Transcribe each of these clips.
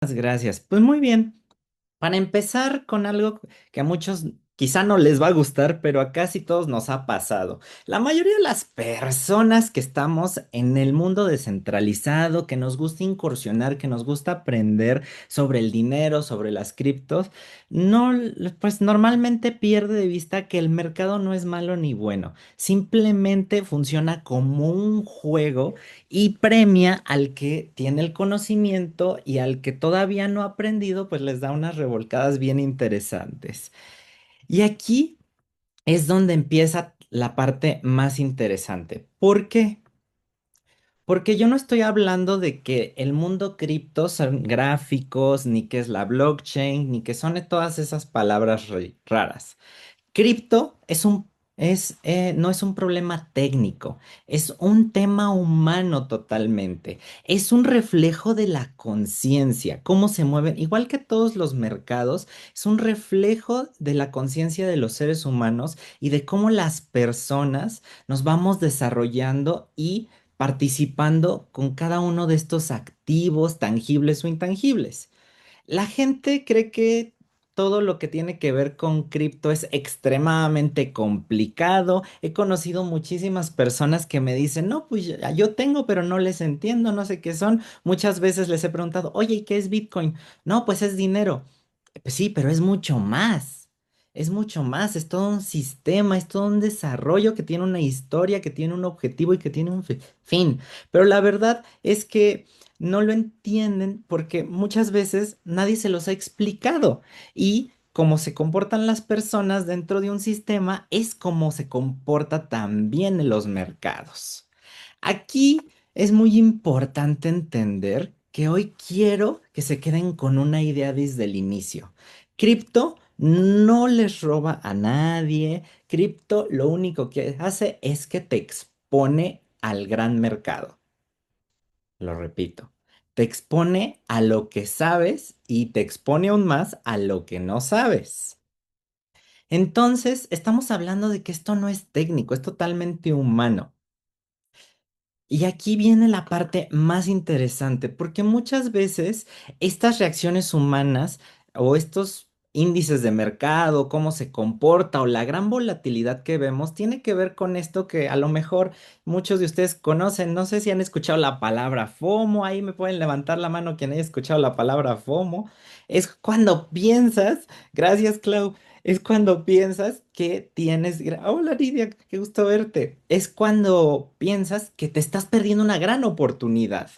Gracias. Pues muy bien. Para empezar con algo que a muchos quizá no les va a gustar, pero a casi todos nos ha pasado. La mayoría de las personas que estamos en el mundo descentralizado, que nos gusta incursionar, que nos gusta aprender sobre el dinero, sobre las criptos, no, pues normalmente pierde de vista que el mercado no es malo ni bueno. Simplemente funciona como un juego y premia al que tiene el conocimiento y al que todavía no ha aprendido, pues les da unas revolcadas bien interesantes. Y aquí es donde empieza la parte más interesante. ¿Por qué? Porque yo no estoy hablando de que el mundo cripto son gráficos, ni que es la blockchain, ni que son todas esas palabras raras. Cripto no es un problema técnico, es un tema humano totalmente. Es un reflejo de la conciencia, cómo se mueven, igual que todos los mercados, es un reflejo de la conciencia de los seres humanos y de cómo las personas nos vamos desarrollando y participando con cada uno de estos activos tangibles o intangibles. La gente cree que todo lo que tiene que ver con cripto es extremadamente complicado. He conocido muchísimas personas que me dicen, no, pues yo tengo, pero no les entiendo, no sé qué son. Muchas veces les he preguntado, oye, ¿y qué es Bitcoin? No, pues es dinero. Pues sí, pero es mucho más. Es mucho más, es todo un sistema, es todo un desarrollo que tiene una historia, que tiene un objetivo y que tiene un fin. Pero la verdad es que no lo entienden porque muchas veces nadie se los ha explicado. Y cómo se comportan las personas dentro de un sistema es como se comporta también en los mercados. Aquí es muy importante entender que hoy quiero que se queden con una idea desde el inicio. Cripto no les roba a nadie. Cripto lo único que hace es que te expone al gran mercado. Lo repito, te expone a lo que sabes y te expone aún más a lo que no sabes. Entonces, estamos hablando de que esto no es técnico, es totalmente humano. Y aquí viene la parte más interesante, porque muchas veces estas reacciones humanas o estos índices de mercado, cómo se comporta o la gran volatilidad que vemos, tiene que ver con esto que a lo mejor muchos de ustedes conocen. No sé si han escuchado la palabra FOMO, ahí me pueden levantar la mano quien haya escuchado la palabra FOMO. Es cuando piensas, gracias Clau, es cuando piensas que tienes... Hola Lidia, qué gusto verte. Es cuando piensas que te estás perdiendo una gran oportunidad.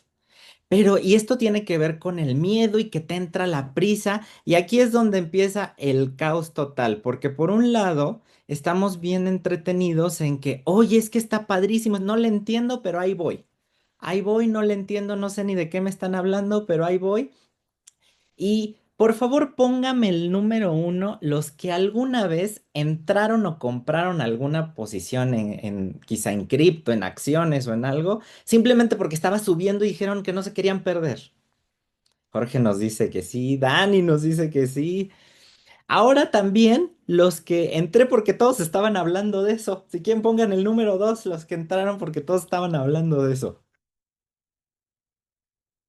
Pero, y esto tiene que ver con el miedo y que te entra la prisa. Y aquí es donde empieza el caos total. Porque por un lado, estamos bien entretenidos en que, oye, es que está padrísimo, no le entiendo, pero ahí voy. Ahí voy, no le entiendo, no sé ni de qué me están hablando, pero ahí voy. Y por favor, póngame el número uno, los que alguna vez entraron o compraron alguna posición quizá en cripto, en acciones o en algo, simplemente porque estaba subiendo y dijeron que no se querían perder. Jorge nos dice que sí, Dani nos dice que sí. Ahora también los que entré porque todos estaban hablando de eso. Si quieren pongan el número dos, los que entraron porque todos estaban hablando de eso.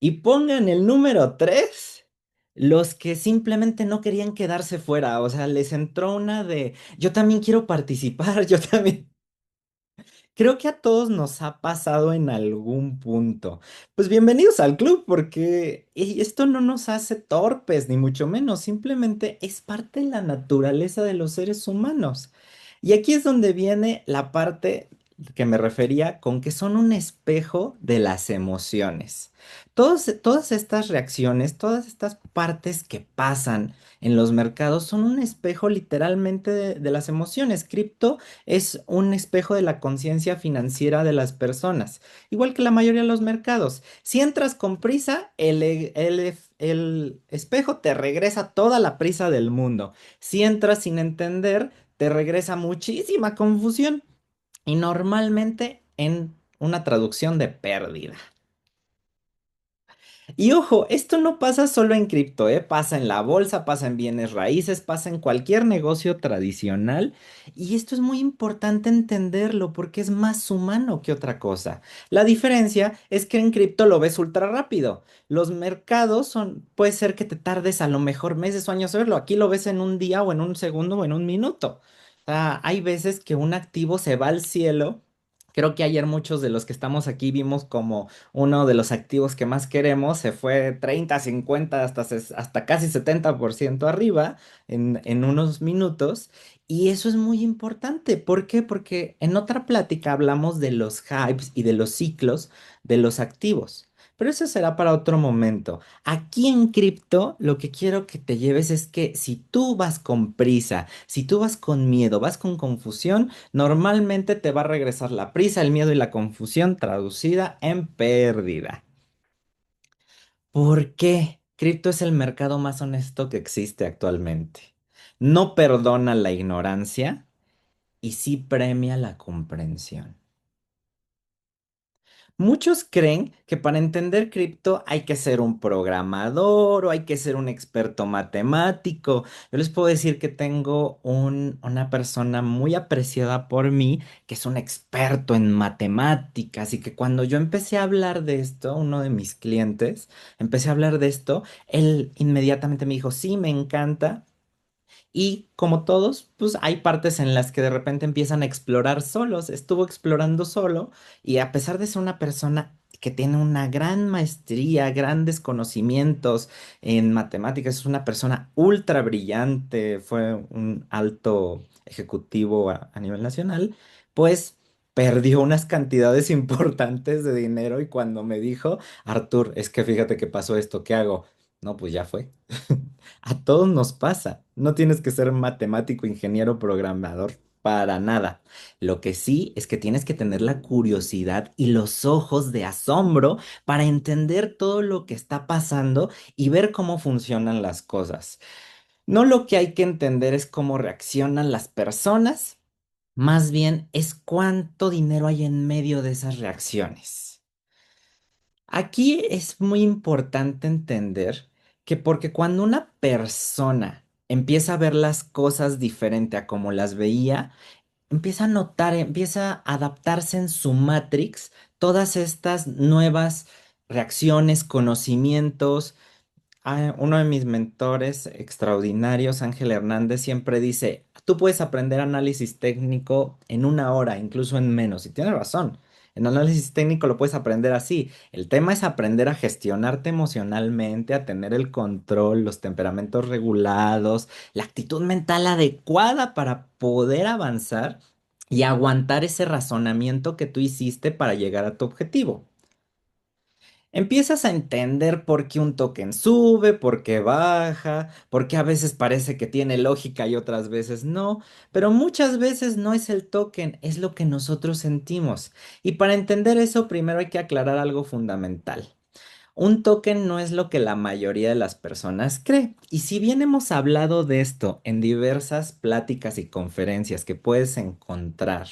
Y pongan el número 3 los que simplemente no querían quedarse fuera. O sea, les entró una de, yo también quiero participar, yo también. Creo que a todos nos ha pasado en algún punto. Pues bienvenidos al club, porque esto no nos hace torpes, ni mucho menos. Simplemente es parte de la naturaleza de los seres humanos. Y aquí es donde viene la parte que me refería con que son un espejo de las emociones. Todas estas reacciones, todas estas partes que pasan en los mercados son un espejo literalmente de las emociones. Cripto es un espejo de la conciencia financiera de las personas, igual que la mayoría de los mercados. Si entras con prisa, el espejo te regresa toda la prisa del mundo. Si entras sin entender, te regresa muchísima confusión y normalmente en una traducción de pérdida. Y ojo, esto no pasa solo en cripto, ¿eh? Pasa en la bolsa, pasa en bienes raíces, pasa en cualquier negocio tradicional. Y esto es muy importante entenderlo porque es más humano que otra cosa. La diferencia es que en cripto lo ves ultra rápido. Los mercados son, puede ser que te tardes a lo mejor meses o años a verlo. Aquí lo ves en un día o en un segundo o en un minuto. O sea, hay veces que un activo se va al cielo. Creo que ayer muchos de los que estamos aquí vimos como uno de los activos que más queremos se fue 30, 50, hasta casi 70% arriba en unos minutos. Y eso es muy importante. ¿Por qué? Porque en otra plática hablamos de los hypes y de los ciclos de los activos. Pero eso será para otro momento. Aquí en cripto, lo que quiero que te lleves es que si tú vas con prisa, si tú vas con miedo, vas con confusión, normalmente te va a regresar la prisa, el miedo y la confusión traducida en pérdida. ¿Por qué? Cripto es el mercado más honesto que existe actualmente. No perdona la ignorancia y sí premia la comprensión. Muchos creen que para entender cripto hay que ser un programador o hay que ser un experto matemático. Yo les puedo decir que tengo una persona muy apreciada por mí que es un experto en matemáticas y que cuando yo empecé a hablar de esto, uno de mis clientes, empecé a hablar de esto, él inmediatamente me dijo, sí, me encanta. Y como todos, pues hay partes en las que de repente empiezan a explorar solos. Estuvo explorando solo y a pesar de ser una persona que tiene una gran maestría, grandes conocimientos en matemáticas, es una persona ultra brillante, fue un alto ejecutivo a nivel nacional, pues perdió unas cantidades importantes de dinero y cuando me dijo, Artur, es que fíjate que pasó esto, ¿qué hago? No, pues ya fue. A todos nos pasa. No tienes que ser matemático, ingeniero, programador, para nada. Lo que sí es que tienes que tener la curiosidad y los ojos de asombro para entender todo lo que está pasando y ver cómo funcionan las cosas. No lo que hay que entender es cómo reaccionan las personas, más bien es cuánto dinero hay en medio de esas reacciones. Aquí es muy importante entender que porque cuando una persona empieza a ver las cosas diferente a como las veía, empieza a notar, empieza a adaptarse en su matrix todas estas nuevas reacciones, conocimientos. Uno de mis mentores extraordinarios, Ángel Hernández, siempre dice, tú puedes aprender análisis técnico en una hora, incluso en menos. Y tiene razón. En análisis técnico lo puedes aprender así. El tema es aprender a gestionarte emocionalmente, a tener el control, los temperamentos regulados, la actitud mental adecuada para poder avanzar y aguantar ese razonamiento que tú hiciste para llegar a tu objetivo. Empiezas a entender por qué un token sube, por qué baja, por qué a veces parece que tiene lógica y otras veces no, pero muchas veces no es el token, es lo que nosotros sentimos. Y para entender eso, primero hay que aclarar algo fundamental. Un token no es lo que la mayoría de las personas cree. Y si bien hemos hablado de esto en diversas pláticas y conferencias que puedes encontrar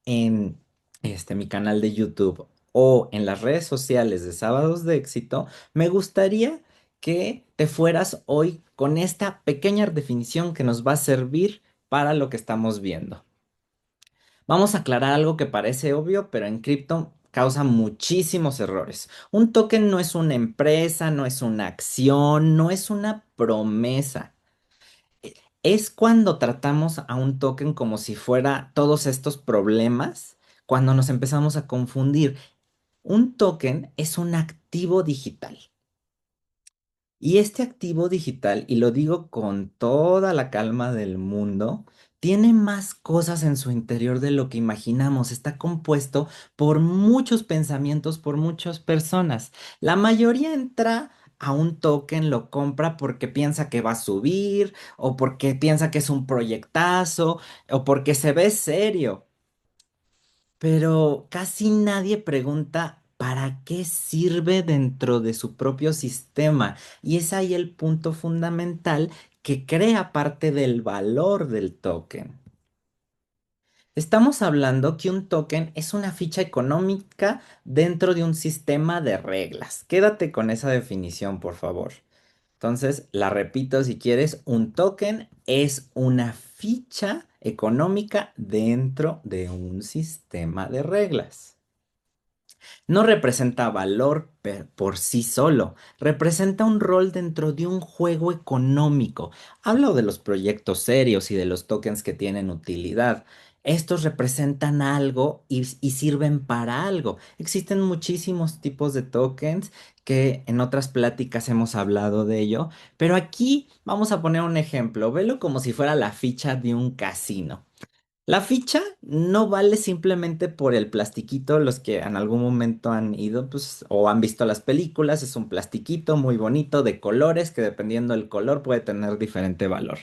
en mi canal de YouTube o en las redes sociales de Sábados de Éxito, me gustaría que te fueras hoy con esta pequeña definición que nos va a servir para lo que estamos viendo. Vamos a aclarar algo que parece obvio, pero en cripto causa muchísimos errores. Un token no es una empresa, no es una acción, no es una promesa. Es cuando tratamos a un token como si fuera todos estos problemas, cuando nos empezamos a confundir. Un token es un activo digital. Y este activo digital, y lo digo con toda la calma del mundo, tiene más cosas en su interior de lo que imaginamos. Está compuesto por muchos pensamientos, por muchas personas. La mayoría entra a un token, lo compra porque piensa que va a subir, o porque piensa que es un proyectazo, o porque se ve serio, pero casi nadie pregunta para qué sirve dentro de su propio sistema. Y es ahí el punto fundamental que crea parte del valor del token. Estamos hablando que un token es una ficha económica dentro de un sistema de reglas. Quédate con esa definición, por favor. Entonces, la repito si quieres, un token es una ficha económica dentro de un sistema de reglas. No representa valor por sí solo, representa un rol dentro de un juego económico. Hablo de los proyectos serios y de los tokens que tienen utilidad. Estos representan algo y sirven para algo. Existen muchísimos tipos de tokens que en otras pláticas hemos hablado de ello, pero aquí vamos a poner un ejemplo. Velo como si fuera la ficha de un casino. La ficha no vale simplemente por el plastiquito, los que en algún momento han ido, pues, o han visto las películas, es un plastiquito muy bonito de colores que dependiendo del color puede tener diferente valor.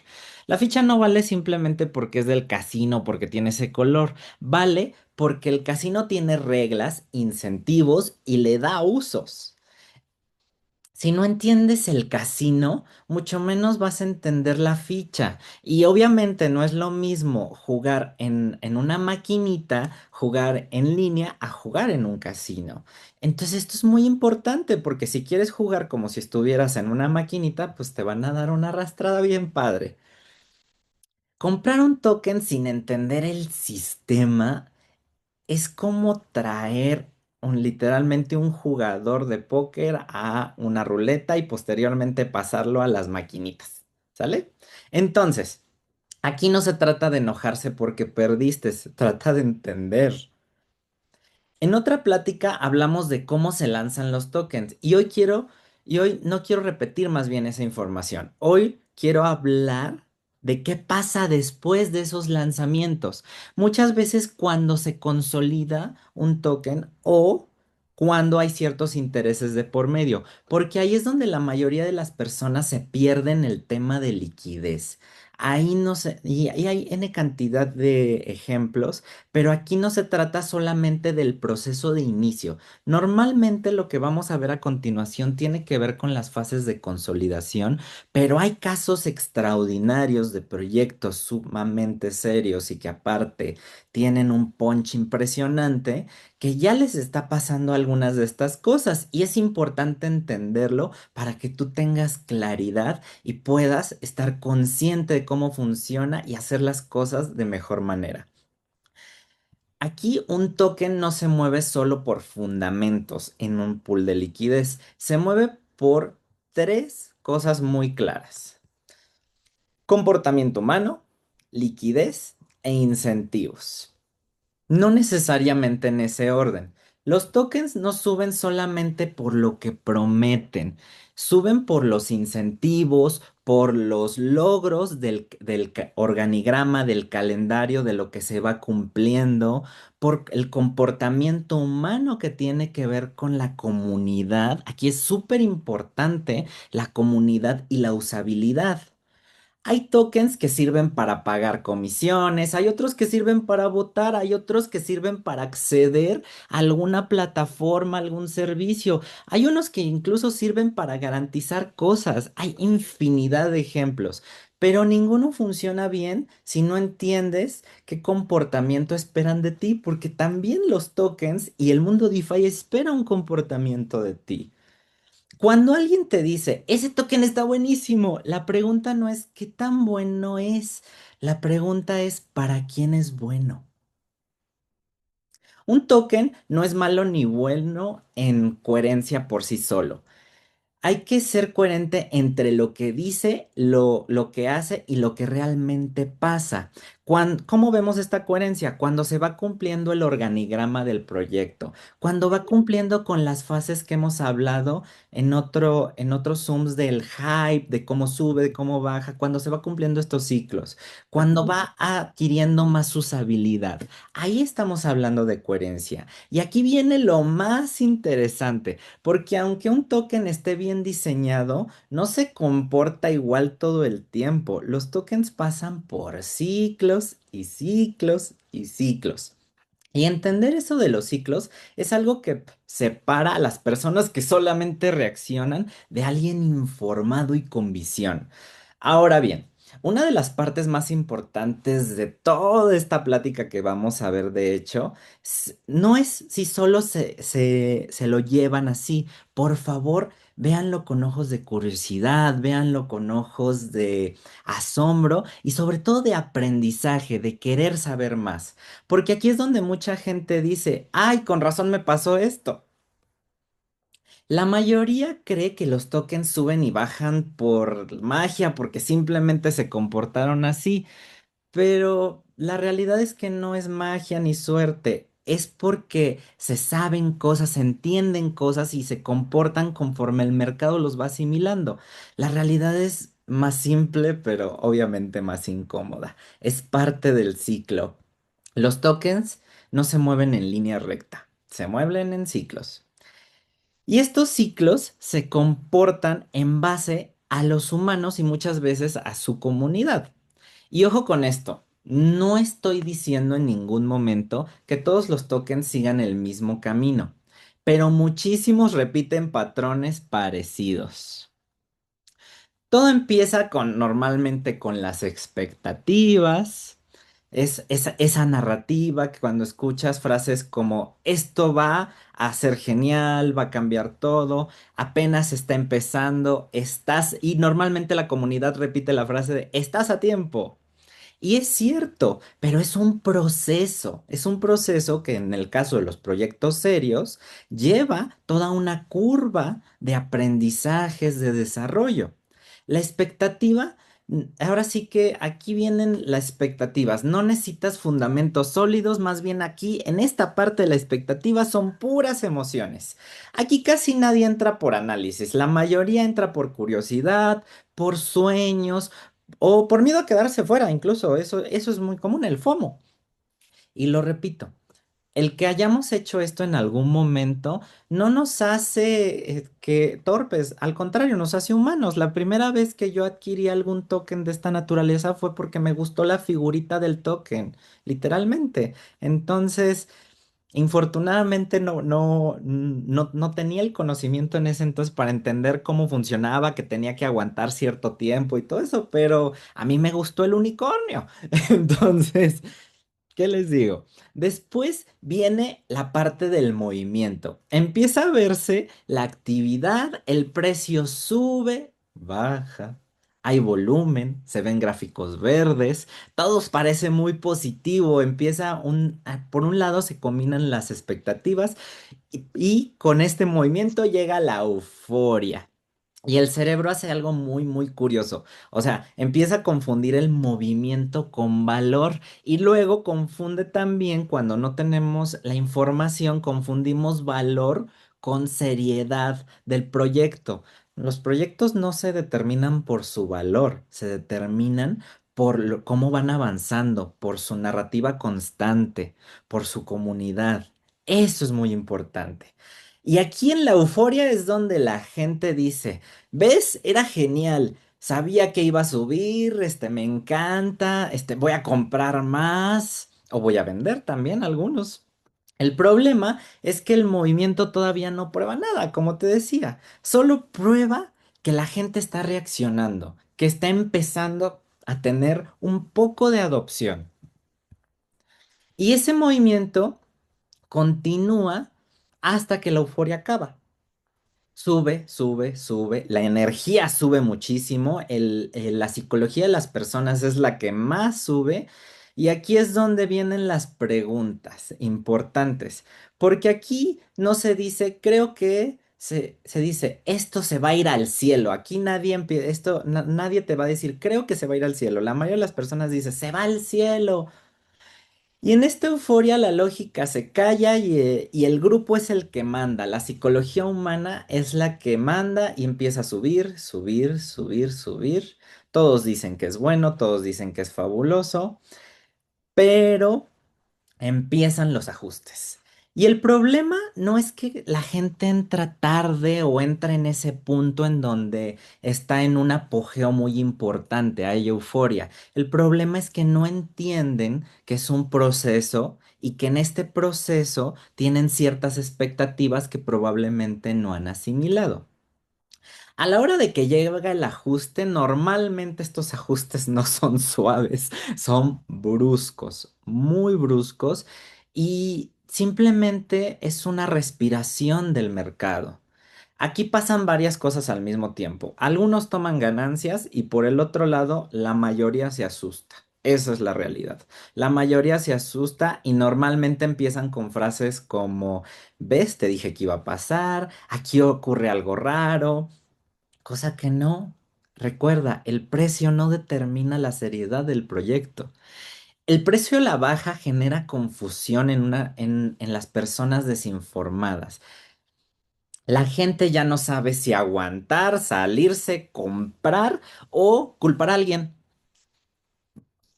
La ficha no vale simplemente porque es del casino, porque tiene ese color, vale porque el casino tiene reglas, incentivos y le da usos. Si no entiendes el casino, mucho menos vas a entender la ficha. Y obviamente no es lo mismo jugar en una maquinita, jugar en línea, a jugar en un casino. Entonces esto es muy importante porque si quieres jugar como si estuvieras en una maquinita, pues te van a dar una arrastrada bien padre. Comprar un token sin entender el sistema es como traer literalmente un jugador de póker a una ruleta y posteriormente pasarlo a las maquinitas. ¿Sale? Entonces, aquí no se trata de enojarse porque perdiste, se trata de entender. En otra plática hablamos de cómo se lanzan los tokens y hoy no quiero repetir más bien esa información. Hoy quiero hablar de qué pasa después de esos lanzamientos. Muchas veces cuando se consolida un token o cuando hay ciertos intereses de por medio, porque ahí es donde la mayoría de las personas se pierden el tema de liquidez. Ahí no se, y hay N cantidad de ejemplos, pero aquí no se trata solamente del proceso de inicio. Normalmente lo que vamos a ver a continuación tiene que ver con las fases de consolidación, pero hay casos extraordinarios de proyectos sumamente serios y que aparte tienen un punch impresionante que ya les está pasando algunas de estas cosas y es importante entenderlo para que tú tengas claridad y puedas estar consciente de cómo funciona y hacer las cosas de mejor manera. Aquí un token no se mueve solo por fundamentos en un pool de liquidez, se mueve por tres cosas muy claras: comportamiento humano, liquidez e incentivos. No necesariamente en ese orden. Los tokens no suben solamente por lo que prometen, suben por los incentivos, por los logros del organigrama, del calendario, de lo que se va cumpliendo, por el comportamiento humano que tiene que ver con la comunidad. Aquí es súper importante la comunidad y la usabilidad. Hay tokens que sirven para pagar comisiones, hay otros que sirven para votar, hay otros que sirven para acceder a alguna plataforma, algún servicio. Hay unos que incluso sirven para garantizar cosas. Hay infinidad de ejemplos, pero ninguno funciona bien si no entiendes qué comportamiento esperan de ti, porque también los tokens y el mundo DeFi espera un comportamiento de ti. Cuando alguien te dice, ese token está buenísimo, la pregunta no es qué tan bueno es, la pregunta es ¿para quién es bueno? Un token no es malo ni bueno en coherencia por sí solo. Hay que ser coherente entre lo que dice, lo que hace y lo que realmente pasa. ¿Cómo vemos esta coherencia? Cuando se va cumpliendo el organigrama del proyecto, cuando va cumpliendo con las fases que hemos hablado en otros Zooms del hype, de cómo sube, de cómo baja, cuando se va cumpliendo estos ciclos, cuando va adquiriendo más usabilidad. Ahí estamos hablando de coherencia. Y aquí viene lo más interesante. Porque aunque un token esté bien diseñado, no se comporta igual todo el tiempo. Los tokens pasan por ciclos y ciclos y ciclos. Y entender eso de los ciclos es algo que separa a las personas que solamente reaccionan de alguien informado y con visión. Ahora bien, Una de las partes más importantes de toda esta plática que vamos a ver, de hecho, no es si solo se lo llevan así. Por favor, véanlo con ojos de curiosidad, véanlo con ojos de asombro y sobre todo de aprendizaje, de querer saber más. Porque aquí es donde mucha gente dice, ay, con razón me pasó esto. La mayoría cree que los tokens suben y bajan por magia, porque simplemente se comportaron así, pero la realidad es que no es magia ni suerte, es porque se saben cosas, se entienden cosas y se comportan conforme el mercado los va asimilando. La realidad es más simple, pero obviamente más incómoda. Es parte del ciclo. Los tokens no se mueven en línea recta, se mueven en ciclos. Y estos ciclos se comportan en base a los humanos y muchas veces a su comunidad. Y ojo con esto, no estoy diciendo en ningún momento que todos los tokens sigan el mismo camino, pero muchísimos repiten patrones parecidos. Todo empieza con normalmente con las expectativas, es esa narrativa que cuando escuchas frases como esto va a ser genial, va a cambiar todo, apenas está empezando, estás, y normalmente la comunidad repite la frase de estás a tiempo. Y es cierto, pero es un proceso que en el caso de los proyectos serios lleva toda una curva de aprendizajes, de desarrollo. La expectativa, ahora sí que aquí vienen las expectativas, no necesitas fundamentos sólidos, más bien aquí en esta parte de la expectativa son puras emociones. Aquí casi nadie entra por análisis, la mayoría entra por curiosidad, por sueños o por miedo a quedarse fuera, incluso eso es muy común, el FOMO. Y lo repito, el que hayamos hecho esto en algún momento no nos hace que torpes, al contrario, nos hace humanos. La primera vez que yo adquirí algún token de esta naturaleza fue porque me gustó la figurita del token, literalmente. Entonces, infortunadamente no tenía el conocimiento en ese entonces para entender cómo funcionaba, que tenía que aguantar cierto tiempo y todo eso, pero a mí me gustó el unicornio. Entonces, ¿qué les digo? Después viene la parte del movimiento. Empieza a verse la actividad, el precio sube, baja, hay volumen, se ven gráficos verdes, todo parece muy positivo. Por un lado se combinan las expectativas y con este movimiento llega la euforia. Y el cerebro hace algo muy curioso. O sea, empieza a confundir el movimiento con valor y luego confunde también cuando no tenemos la información, confundimos valor con seriedad del proyecto. Los proyectos no se determinan por su valor, se determinan por cómo van avanzando, por su narrativa constante, por su comunidad. Eso es muy importante. Y aquí en la euforia es donde la gente dice, ¿ves? Era genial. Sabía que iba a subir, me encanta, voy a comprar más o voy a vender también algunos. El problema es que el movimiento todavía no prueba nada, como te decía. Solo prueba que la gente está reaccionando, que está empezando a tener un poco de adopción. Y ese movimiento continúa hasta que la euforia acaba. Sube, la energía sube muchísimo, la psicología de las personas es la que más sube y aquí es donde vienen las preguntas importantes, porque aquí no se dice, creo que se dice, esto se va a ir al cielo, aquí nadie te va a decir, creo que se va a ir al cielo, la mayoría de las personas dice, se va al cielo. Y en esta euforia la lógica se calla y el grupo es el que manda. La psicología humana es la que manda y empieza a subir. Todos dicen que es bueno, todos dicen que es fabuloso, pero empiezan los ajustes. Y el problema no es que la gente entra tarde o entra en ese punto en donde está en un apogeo muy importante, hay euforia. El problema es que no entienden que es un proceso y que en este proceso tienen ciertas expectativas que probablemente no han asimilado. A la hora de que llega el ajuste, normalmente estos ajustes no son suaves, son bruscos, muy bruscos y simplemente es una respiración del mercado. Aquí pasan varias cosas al mismo tiempo. Algunos toman ganancias y por el otro lado, la mayoría se asusta. Esa es la realidad. La mayoría se asusta y normalmente empiezan con frases como, ¿ves? Te dije que iba a pasar, aquí ocurre algo raro. Cosa que no. Recuerda, el precio no determina la seriedad del proyecto. El precio a la baja genera confusión en las personas desinformadas. La gente ya no sabe si aguantar, salirse, comprar o culpar a alguien.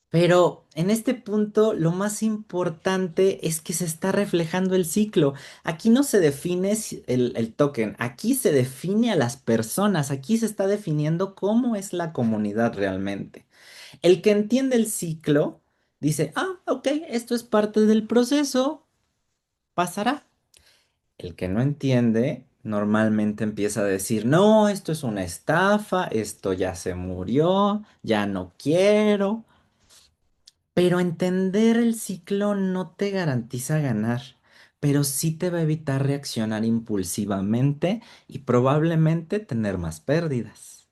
Pero en este punto lo más importante es que se está reflejando el ciclo. Aquí no se define el token, aquí se define a las personas, aquí se está definiendo cómo es la comunidad realmente. El que entiende el ciclo dice, ah, ok, esto es parte del proceso, pasará. El que no entiende normalmente empieza a decir, no, esto es una estafa, esto ya se murió, ya no quiero. Pero entender el ciclo no te garantiza ganar, pero sí te va a evitar reaccionar impulsivamente y probablemente tener más pérdidas.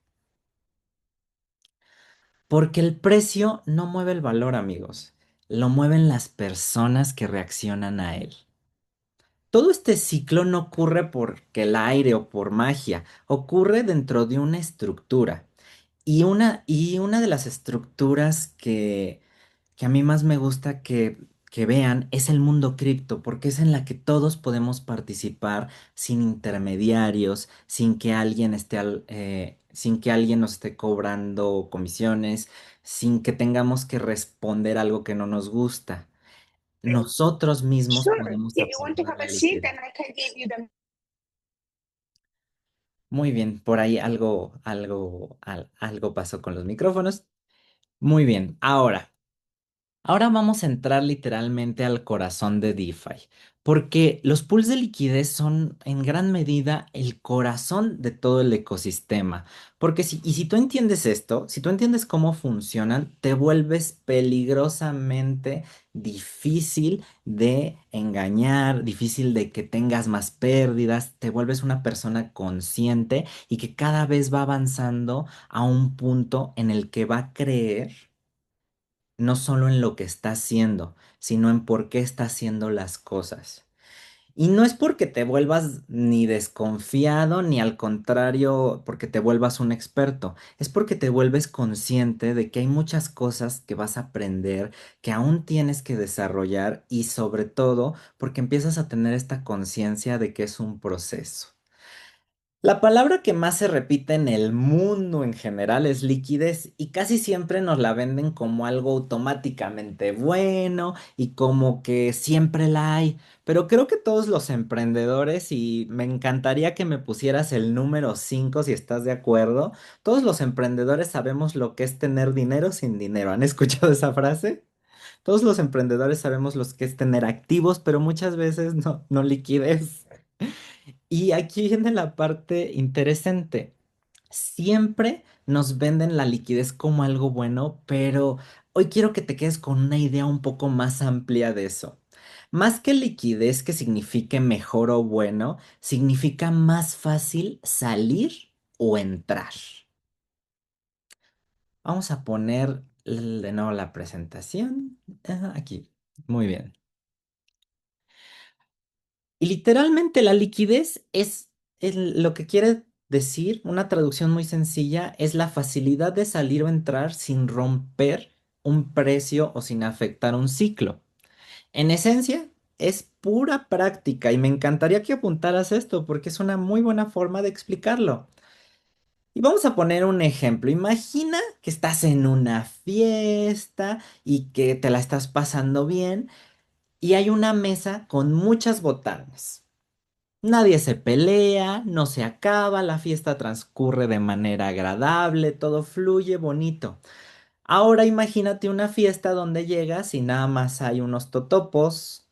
Porque el precio no mueve el valor, amigos, lo mueven las personas que reaccionan a él. Todo este ciclo no ocurre porque el aire o por magia, ocurre dentro de una estructura. Y una de las estructuras que a mí más me gusta que vean es el mundo cripto, porque es en la que todos podemos participar sin intermediarios, sin que alguien sin que alguien nos esté cobrando comisiones, sin que tengamos que responder algo que no nos gusta. Nosotros mismos Sure. podemos If you want to aportar have la a seat, liquidez. then I can give you the. Muy bien, por ahí algo pasó con los micrófonos. Muy bien, ahora vamos a entrar literalmente al corazón de DeFi, porque los pools de liquidez son en gran medida el corazón de todo el ecosistema. Porque si tú entiendes esto, si tú entiendes cómo funcionan, te vuelves peligrosamente difícil de engañar, difícil de que tengas más pérdidas, te vuelves una persona consciente y que cada vez va avanzando a un punto en el que va a creer no solo en lo que está haciendo, sino en por qué está haciendo las cosas. Y no es porque te vuelvas ni desconfiado, ni al contrario, porque te vuelvas un experto. Es porque te vuelves consciente de que hay muchas cosas que vas a aprender, que aún tienes que desarrollar y sobre todo porque empiezas a tener esta conciencia de que es un proceso. La palabra que más se repite en el mundo en general es liquidez y casi siempre nos la venden como algo automáticamente bueno y como que siempre la hay. Pero creo que todos los emprendedores, y me encantaría que me pusieras el número 5 si estás de acuerdo, todos los emprendedores sabemos lo que es tener dinero sin dinero. ¿Han escuchado esa frase? Todos los emprendedores sabemos lo que es tener activos, pero muchas veces no liquidez. Y aquí viene la parte interesante. Siempre nos venden la liquidez como algo bueno, pero hoy quiero que te quedes con una idea un poco más amplia de eso. Más que liquidez que signifique mejor o bueno, significa más fácil salir o entrar. Vamos a poner de nuevo la presentación. Aquí. Muy bien. Y literalmente la liquidez es lo que quiere decir, una traducción muy sencilla, es la facilidad de salir o entrar sin romper un precio o sin afectar un ciclo. En esencia, es pura práctica y me encantaría que apuntaras esto porque es una muy buena forma de explicarlo. Y vamos a poner un ejemplo. Imagina que estás en una fiesta y que te la estás pasando bien y hay una mesa con muchas botanas. Nadie se pelea, no se acaba, la fiesta transcurre de manera agradable, todo fluye bonito. Ahora imagínate una fiesta donde llegas y nada más hay unos totopos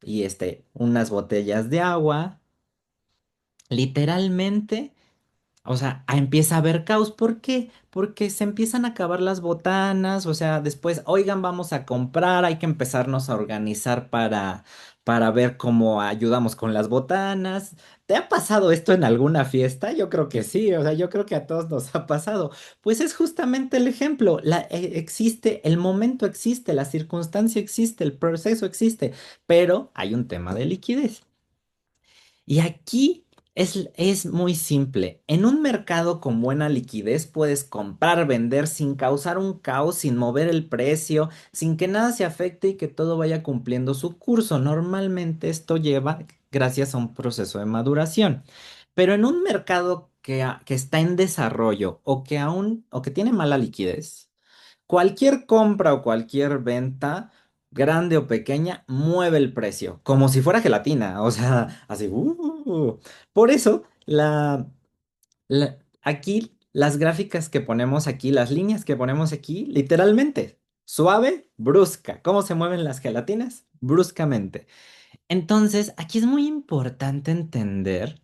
y unas botellas de agua. Literalmente O sea, empieza a haber caos. ¿Por qué? Porque se empiezan a acabar las botanas, o sea, después, oigan, vamos a comprar, hay que empezarnos a organizar para ver cómo ayudamos con las botanas. ¿Te ha pasado esto en alguna fiesta? Yo creo que sí, o sea, yo creo que a todos nos ha pasado. Pues es justamente el ejemplo, existe, el momento existe, la circunstancia existe, el proceso existe, pero hay un tema de liquidez. Y aquí es muy simple. En un mercado con buena liquidez puedes comprar, vender sin causar un caos, sin mover el precio, sin que nada se afecte y que todo vaya cumpliendo su curso. Normalmente esto lleva gracias a un proceso de maduración. Pero en un mercado que está en desarrollo o que tiene mala liquidez, cualquier compra o cualquier venta, grande o pequeña, mueve el precio, como si fuera gelatina, o sea, así. Por eso, aquí, las gráficas que ponemos aquí, las líneas que ponemos aquí, literalmente, suave, brusca. ¿Cómo se mueven las gelatinas? Bruscamente. Entonces, aquí es muy importante entender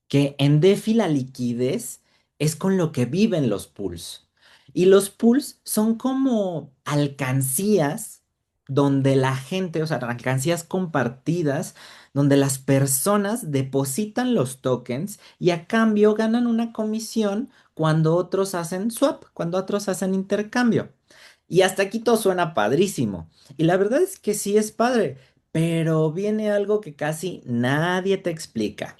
que en DeFi la liquidez es con lo que viven los pools. Y los pools son como alcancías donde la gente, o sea, alcancías compartidas, donde las personas depositan los tokens y a cambio ganan una comisión cuando otros hacen swap, cuando otros hacen intercambio. Y hasta aquí todo suena padrísimo. Y la verdad es que sí es padre, pero viene algo que casi nadie te explica.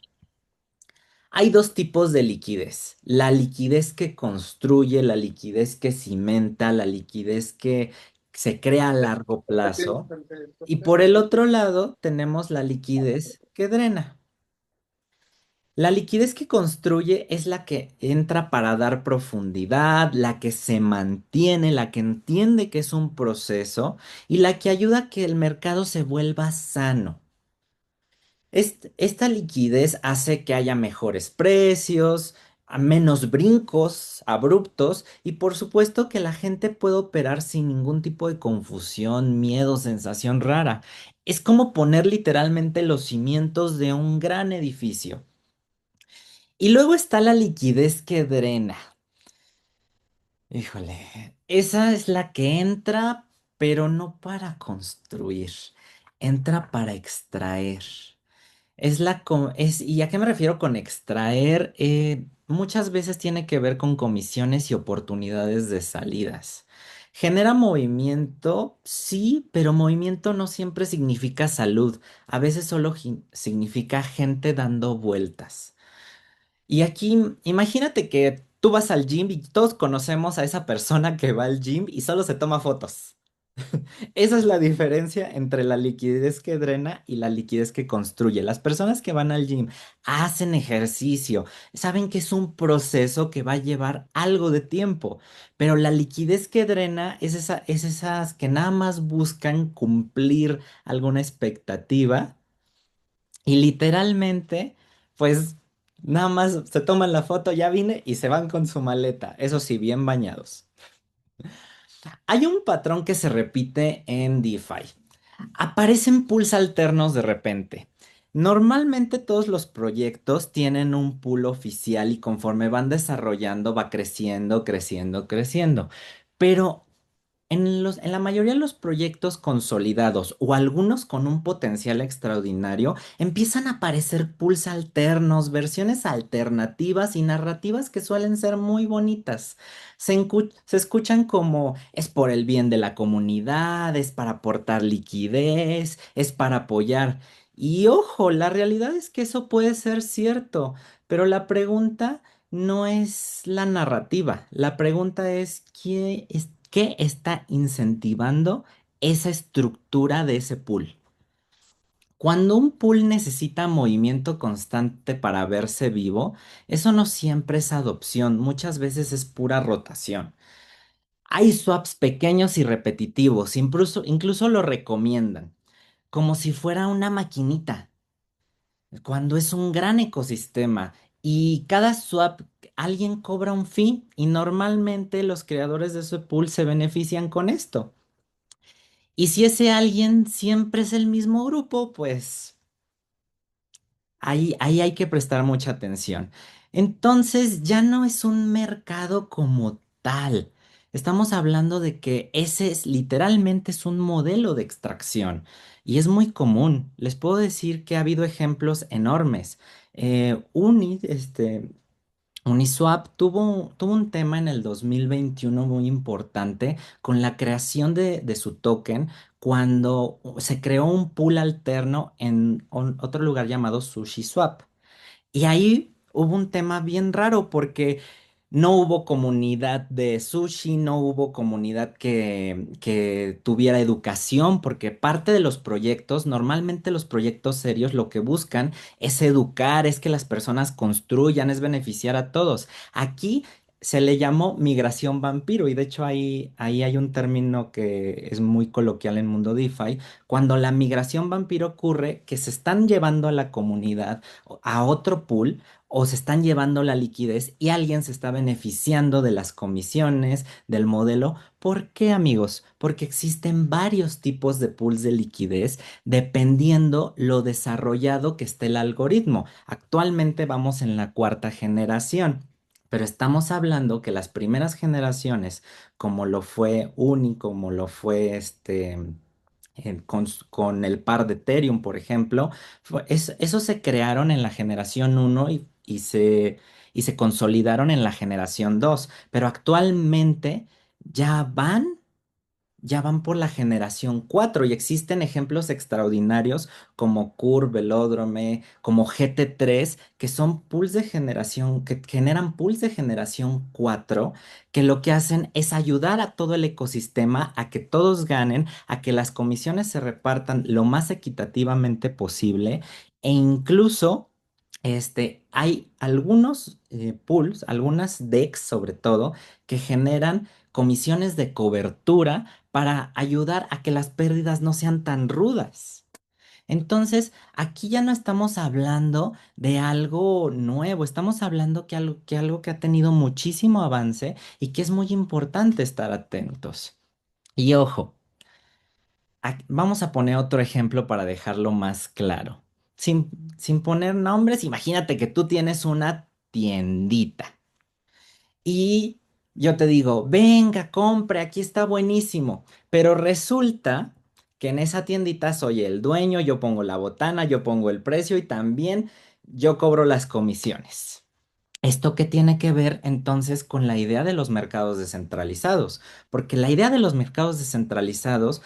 Hay dos tipos de liquidez. La liquidez que construye, la liquidez que cimenta, la liquidez que se crea a largo plazo. Y por el otro lado tenemos la liquidez que drena. La liquidez que construye es la que entra para dar profundidad, la que se mantiene, la que entiende que es un proceso y la que ayuda a que el mercado se vuelva sano. Esta liquidez hace que haya mejores precios, a menos brincos abruptos y por supuesto que la gente puede operar sin ningún tipo de confusión, miedo, sensación rara. Es como poner literalmente los cimientos de un gran edificio. Y luego está la liquidez que drena. Híjole, esa es la que entra, pero no para construir, entra para extraer. ¿Y a qué me refiero con extraer? Muchas veces tiene que ver con comisiones y oportunidades de salidas. ¿Genera movimiento? Sí, pero movimiento no siempre significa salud. A veces solo significa gente dando vueltas. Y aquí, imagínate que tú vas al gym y todos conocemos a esa persona que va al gym y solo se toma fotos. Esa es la diferencia entre la liquidez que drena y la liquidez que construye. Las personas que van al gym hacen ejercicio, saben que es un proceso que va a llevar algo de tiempo, pero la liquidez que drena es esas que nada más buscan cumplir alguna expectativa y literalmente, pues nada más se toman la foto, ya vine y se van con su maleta, eso sí, bien bañados. Hay un patrón que se repite en DeFi. Aparecen pools alternos de repente. Normalmente todos los proyectos tienen un pool oficial y conforme van desarrollando va creciendo, creciendo, creciendo. Pero en la mayoría de los proyectos consolidados o algunos con un potencial extraordinario, empiezan a aparecer pools alternos, versiones alternativas y narrativas que suelen ser muy bonitas. Se escuchan como es por el bien de la comunidad, es para aportar liquidez, es para apoyar. Y ojo, la realidad es que eso puede ser cierto, pero la pregunta no es la narrativa, la pregunta es qué está incentivando esa estructura de ese pool. Cuando un pool necesita movimiento constante para verse vivo, eso no siempre es adopción, muchas veces es pura rotación. Hay swaps pequeños y repetitivos, incluso lo recomiendan, como si fuera una maquinita, cuando es un gran ecosistema y cada swap alguien cobra un fee y normalmente los creadores de ese pool se benefician con esto. Y si ese alguien siempre es el mismo grupo, pues ahí hay que prestar mucha atención. Entonces ya no es un mercado como tal. Estamos hablando de que ese es literalmente es un modelo de extracción y es muy común. Les puedo decir que ha habido ejemplos enormes. Uniswap tuvo un tema en el 2021 muy importante con la creación de su token cuando se creó un pool alterno en otro lugar llamado SushiSwap. Y ahí hubo un tema bien raro porque no hubo comunidad de sushi, no hubo comunidad que tuviera educación, porque parte de los proyectos, normalmente los proyectos serios lo que buscan es educar, es que las personas construyan, es beneficiar a todos. Aquí se le llamó migración vampiro y de hecho ahí hay un término que es muy coloquial en mundo DeFi, cuando la migración vampiro ocurre que se están llevando a la comunidad a otro pool o se están llevando la liquidez y alguien se está beneficiando de las comisiones, del modelo. ¿Por qué, amigos? Porque existen varios tipos de pools de liquidez dependiendo lo desarrollado que esté el algoritmo. Actualmente vamos en la cuarta generación. Pero estamos hablando que las primeras generaciones, como lo fue Uni, como lo fue con el par de Ethereum, por ejemplo, esos se crearon en la generación uno y se consolidaron en la generación 2, pero actualmente ya van ya van por la generación 4 y existen ejemplos extraordinarios como Curve, Velódrome, como GT3, que son pools de generación, que generan pools de generación 4, que lo que hacen es ayudar a todo el ecosistema a que todos ganen, a que las comisiones se repartan lo más equitativamente posible e incluso hay algunos pools, algunas DEX sobre todo, que generan comisiones de cobertura para ayudar a que las pérdidas no sean tan rudas. Entonces, aquí ya no estamos hablando de algo nuevo, estamos hablando que algo que ha tenido muchísimo avance y que es muy importante estar atentos. Y ojo, vamos a poner otro ejemplo para dejarlo más claro. Sin poner nombres, imagínate que tú tienes una tiendita. Y yo te digo, venga, compre, aquí está buenísimo. Pero resulta que en esa tiendita soy el dueño, yo pongo la botana, yo pongo el precio y también yo cobro las comisiones. ¿Esto qué tiene que ver entonces con la idea de los mercados descentralizados? Porque la idea de los mercados descentralizados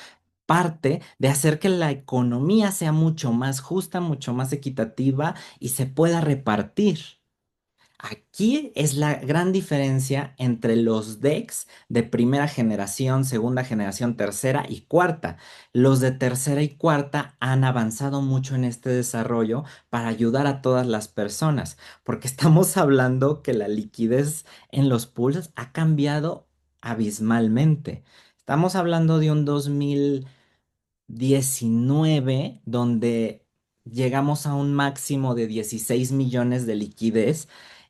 parte de hacer que la economía sea mucho más justa, mucho más equitativa y se pueda repartir. Aquí es la gran diferencia entre los DEX de primera generación, segunda generación, tercera y cuarta. Los de tercera y cuarta han avanzado mucho en este desarrollo para ayudar a todas las personas, porque estamos hablando que la liquidez en los pools ha cambiado abismalmente. Estamos hablando de un 2019 donde llegamos a un máximo de 16 millones de liquidez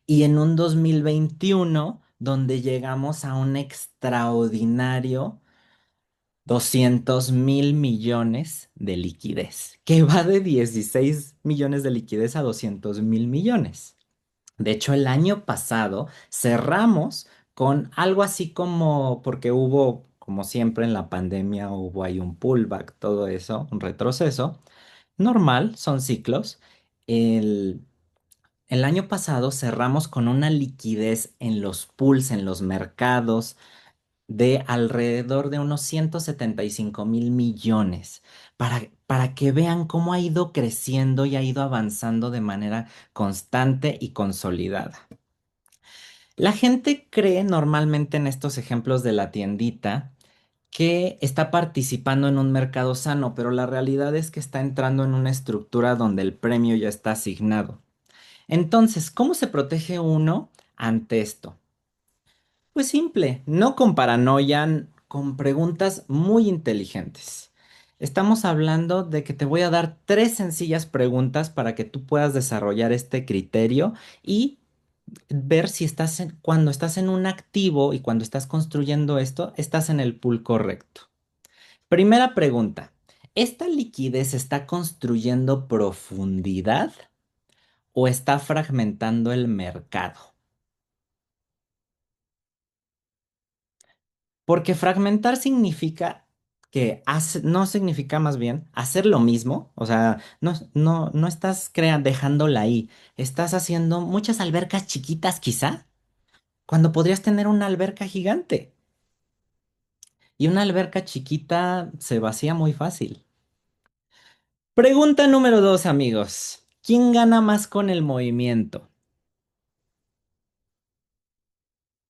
y en un 2021 donde llegamos a un extraordinario 200.000 millones de liquidez, que va de 16 millones de liquidez a 200.000 millones. De hecho, el año pasado cerramos con algo así como, porque hubo, como siempre en la pandemia, hubo ahí un pullback, todo eso, un retroceso. Normal, son ciclos. El, el año pasado cerramos con una liquidez en los pools, en los mercados, de alrededor de unos 175.000 millones, para que vean cómo ha ido creciendo y ha ido avanzando de manera constante y consolidada. La gente cree normalmente en estos ejemplos de la tiendita que está participando en un mercado sano, pero la realidad es que está entrando en una estructura donde el premio ya está asignado. Entonces, ¿cómo se protege uno ante esto? Pues simple, no con paranoia, con preguntas muy inteligentes. Estamos hablando de que te voy a dar tres sencillas preguntas para que tú puedas desarrollar este criterio y ver si cuando estás en un activo y cuando estás construyendo esto, estás en el pool correcto. Primera pregunta, ¿esta liquidez está construyendo profundidad o está fragmentando el mercado? Porque fragmentar significa no significa más bien hacer lo mismo, o sea, no estás dejándola ahí, estás haciendo muchas albercas chiquitas quizá, cuando podrías tener una alberca gigante. Y una alberca chiquita se vacía muy fácil. Pregunta número 2, amigos. ¿Quién gana más con el movimiento?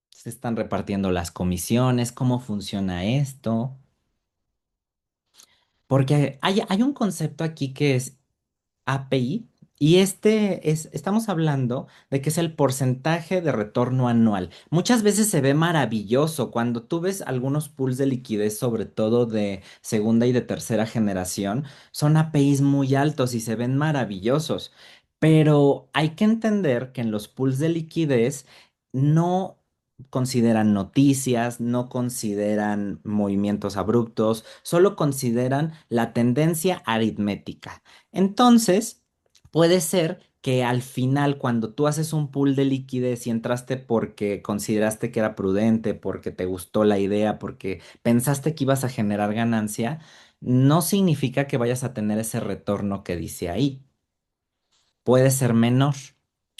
¿Se están repartiendo las comisiones? ¿Cómo funciona esto? Porque hay un concepto aquí que es API, y estamos hablando de que es el porcentaje de retorno anual. Muchas veces se ve maravilloso cuando tú ves algunos pools de liquidez, sobre todo de segunda y de tercera generación, son APIs muy altos y se ven maravillosos. Pero hay que entender que en los pools de liquidez no consideran noticias, no consideran movimientos abruptos, solo consideran la tendencia aritmética. Entonces, puede ser que al final, cuando tú haces un pool de liquidez y entraste porque consideraste que era prudente, porque te gustó la idea, porque pensaste que ibas a generar ganancia, no significa que vayas a tener ese retorno que dice ahí. Puede ser menor.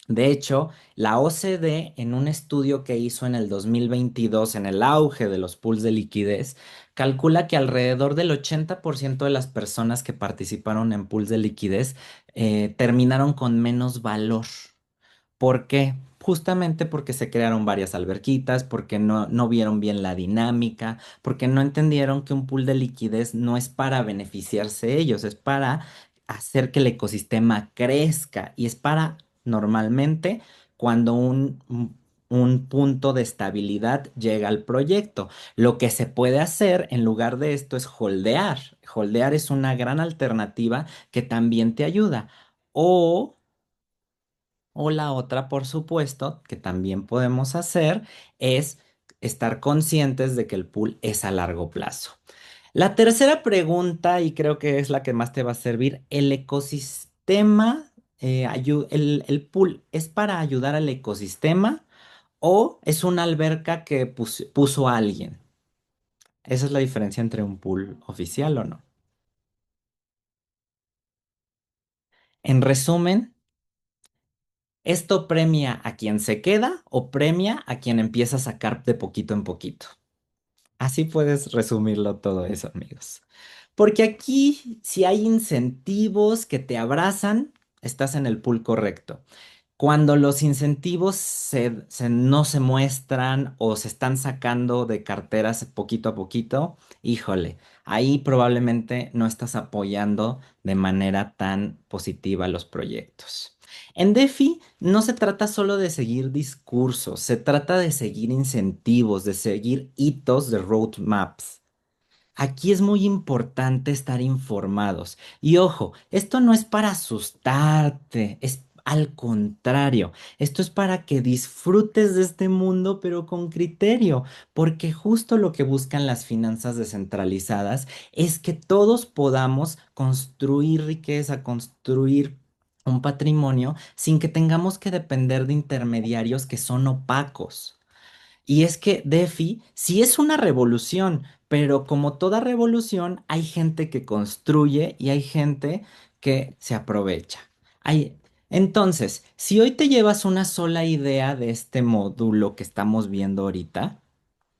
De hecho, la OCDE, en un estudio que hizo en el 2022, en el auge de los pools de liquidez, calcula que alrededor del 80% de las personas que participaron en pools de liquidez terminaron con menos valor. ¿Por qué? Justamente porque se crearon varias alberquitas, porque no vieron bien la dinámica, porque no entendieron que un pool de liquidez no es para beneficiarse ellos, es para hacer que el ecosistema crezca y es para normalmente cuando un punto de estabilidad llega al proyecto. Lo que se puede hacer en lugar de esto es holdear. Holdear es una gran alternativa que también te ayuda. O la otra, por supuesto, que también podemos hacer es estar conscientes de que el pool es a largo plazo. La tercera pregunta, y creo que es la que más te va a servir, ¿el ecosistema, el pool es para ayudar al ecosistema o es una alberca que puso a alguien? Esa es la diferencia entre un pool oficial o no. En resumen, ¿esto premia a quien se queda o premia a quien empieza a sacar de poquito en poquito? Así puedes resumirlo todo eso, amigos. Porque aquí, si hay incentivos que te abrazan, estás en el pool correcto. Cuando los incentivos no se muestran o se están sacando de carteras poquito a poquito, híjole, ahí probablemente no estás apoyando de manera tan positiva los proyectos. En DeFi no se trata solo de seguir discursos, se trata de seguir incentivos, de seguir hitos de roadmaps. Aquí es muy importante estar informados. Y ojo, esto no es para asustarte, es al contrario, esto es para que disfrutes de este mundo, pero con criterio, porque justo lo que buscan las finanzas descentralizadas es que todos podamos construir riqueza, construir un patrimonio sin que tengamos que depender de intermediarios que son opacos. Y es que DeFi sí es una revolución, pero como toda revolución, hay gente que construye y hay gente que se aprovecha. Hay... Entonces, si hoy te llevas una sola idea de este módulo que estamos viendo ahorita,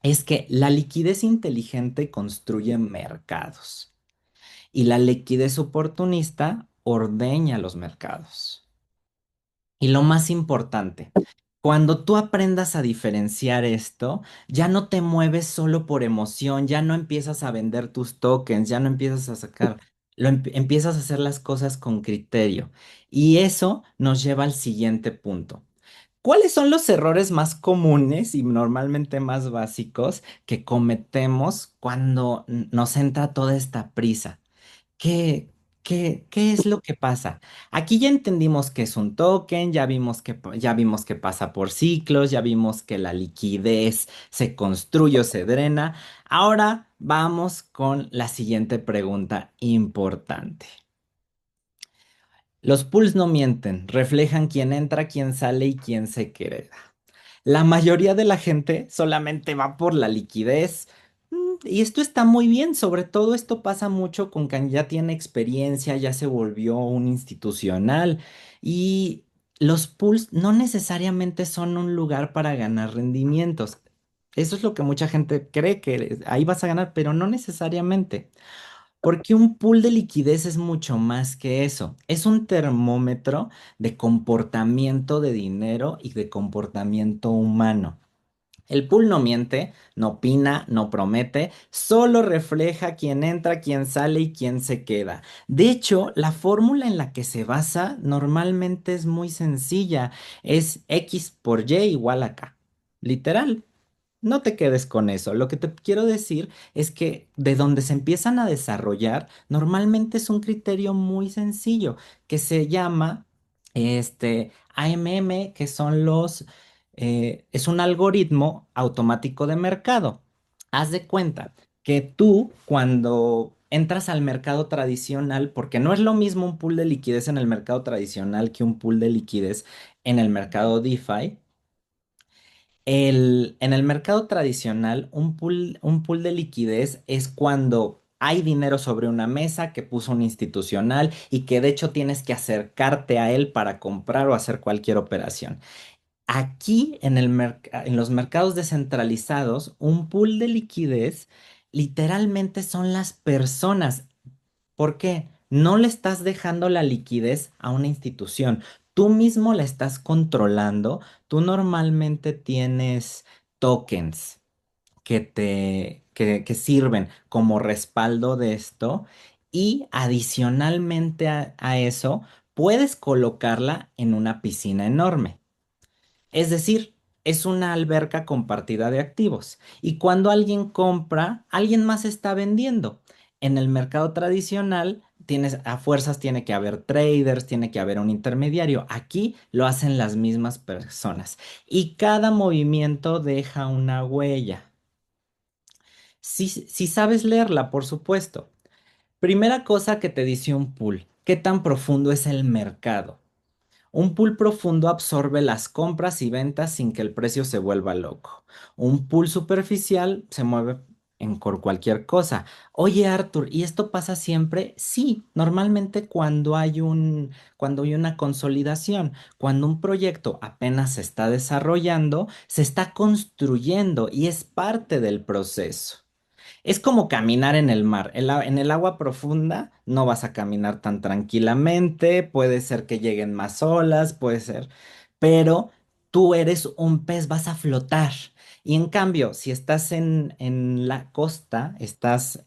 es que la liquidez inteligente construye mercados y la liquidez oportunista ordeña los mercados. Y lo más importante, cuando tú aprendas a diferenciar esto, ya no te mueves solo por emoción, ya no empiezas a vender tus tokens, ya no empiezas a sacar, empiezas a hacer las cosas con criterio. Y eso nos lleva al siguiente punto. ¿Cuáles son los errores más comunes y normalmente más básicos que cometemos cuando nos entra toda esta prisa? ¿Qué, qué es lo que pasa? Aquí ya entendimos que es un token, ya vimos que pasa por ciclos, ya vimos que la liquidez se construye o se drena. Ahora vamos con la siguiente pregunta importante. Los pools no mienten, reflejan quién entra, quién sale y quién se queda. La mayoría de la gente solamente va por la liquidez. Y esto está muy bien, sobre todo esto pasa mucho con quien ya tiene experiencia, ya se volvió un institucional y los pools no necesariamente son un lugar para ganar rendimientos. Eso es lo que mucha gente cree que ahí vas a ganar, pero no necesariamente. Porque un pool de liquidez es mucho más que eso. Es un termómetro de comportamiento de dinero y de comportamiento humano. El pool no miente, no opina, no promete, solo refleja quién entra, quién sale y quién se queda. De hecho, la fórmula en la que se basa normalmente es muy sencilla. Es X por Y igual a K. Literal. No te quedes con eso. Lo que te quiero decir es que de donde se empiezan a desarrollar, normalmente es un criterio muy sencillo que se llama AMM, que son es un algoritmo automático de mercado. Haz de cuenta que tú cuando entras al mercado tradicional, porque no es lo mismo un pool de liquidez en el mercado tradicional que un pool de liquidez en el mercado DeFi. En el mercado tradicional, un pool de liquidez es cuando hay dinero sobre una mesa que puso un institucional y que de hecho tienes que acercarte a él para comprar o hacer cualquier operación. Aquí en los mercados descentralizados, un pool de liquidez literalmente son las personas. ¿Por qué? No le estás dejando la liquidez a una institución. Tú mismo la estás controlando. Tú normalmente tienes tokens que sirven como respaldo de esto. Y adicionalmente a eso, puedes colocarla en una piscina enorme. Es decir, es una alberca compartida de activos. Y cuando alguien compra, alguien más está vendiendo. En el mercado tradicional, a fuerzas tiene que haber traders, tiene que haber un intermediario. Aquí lo hacen las mismas personas. Y cada movimiento deja una huella. Si sabes leerla, por supuesto. Primera cosa que te dice un pool, ¿qué tan profundo es el mercado? Un pool profundo absorbe las compras y ventas sin que el precio se vuelva loco. Un pool superficial se mueve por cualquier cosa. Oye, Arthur, ¿y esto pasa siempre? Sí, normalmente cuando hay una consolidación, cuando un proyecto apenas se está desarrollando, se está construyendo y es parte del proceso. Es como caminar en el mar. En el agua profunda no vas a caminar tan tranquilamente, puede ser que lleguen más olas, puede ser, pero tú eres un pez, vas a flotar. Y en cambio, si estás en la costa, estás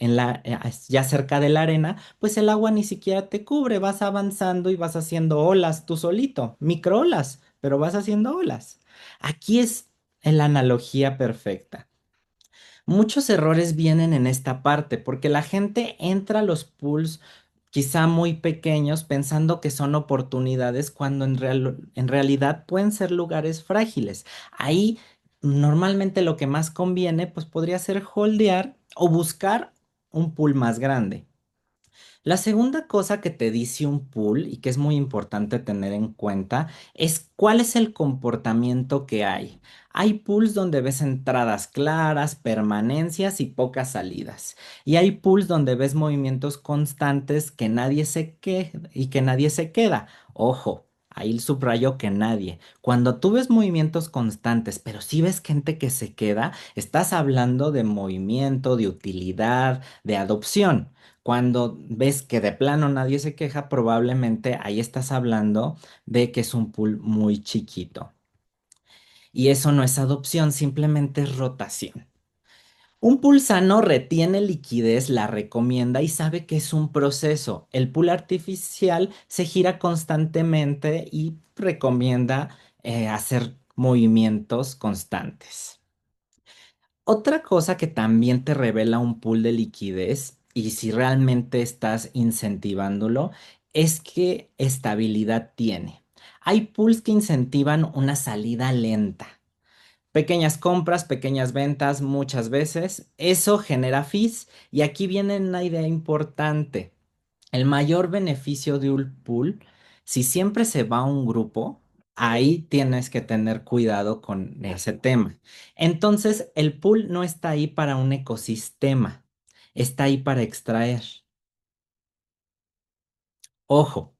ya cerca de la arena, pues el agua ni siquiera te cubre, vas avanzando y vas haciendo olas tú solito, microolas, pero vas haciendo olas. Aquí es la analogía perfecta. Muchos errores vienen en esta parte porque la gente entra a los pools quizá muy pequeños pensando que son oportunidades cuando en realidad pueden ser lugares frágiles. Ahí normalmente lo que más conviene pues podría ser holdear o buscar un pool más grande. La segunda cosa que te dice un pool y que es muy importante tener en cuenta es cuál es el comportamiento que hay. Hay pools donde ves entradas claras, permanencias y pocas salidas. Y hay pools donde ves movimientos constantes que nadie se y que nadie se queda. Ojo. Ahí subrayo que nadie. Cuando tú ves movimientos constantes, pero si ves gente que se queda, estás hablando de movimiento, de utilidad, de adopción. Cuando ves que de plano nadie se queja, probablemente ahí estás hablando de que es un pool muy chiquito. Y eso no es adopción, simplemente es rotación. Un pool sano retiene liquidez, la recomienda y sabe que es un proceso. El pool artificial se gira constantemente y recomienda hacer movimientos constantes. Otra cosa que también te revela un pool de liquidez y si realmente estás incentivándolo es qué estabilidad tiene. Hay pools que incentivan una salida lenta. Pequeñas compras, pequeñas ventas, muchas veces. Eso genera fees y aquí viene una idea importante. El mayor beneficio de un pool Si siempre se va un grupo, ahí tienes que tener cuidado con ese tema. Entonces, el pool no está ahí para un ecosistema, está ahí para extraer. Ojo,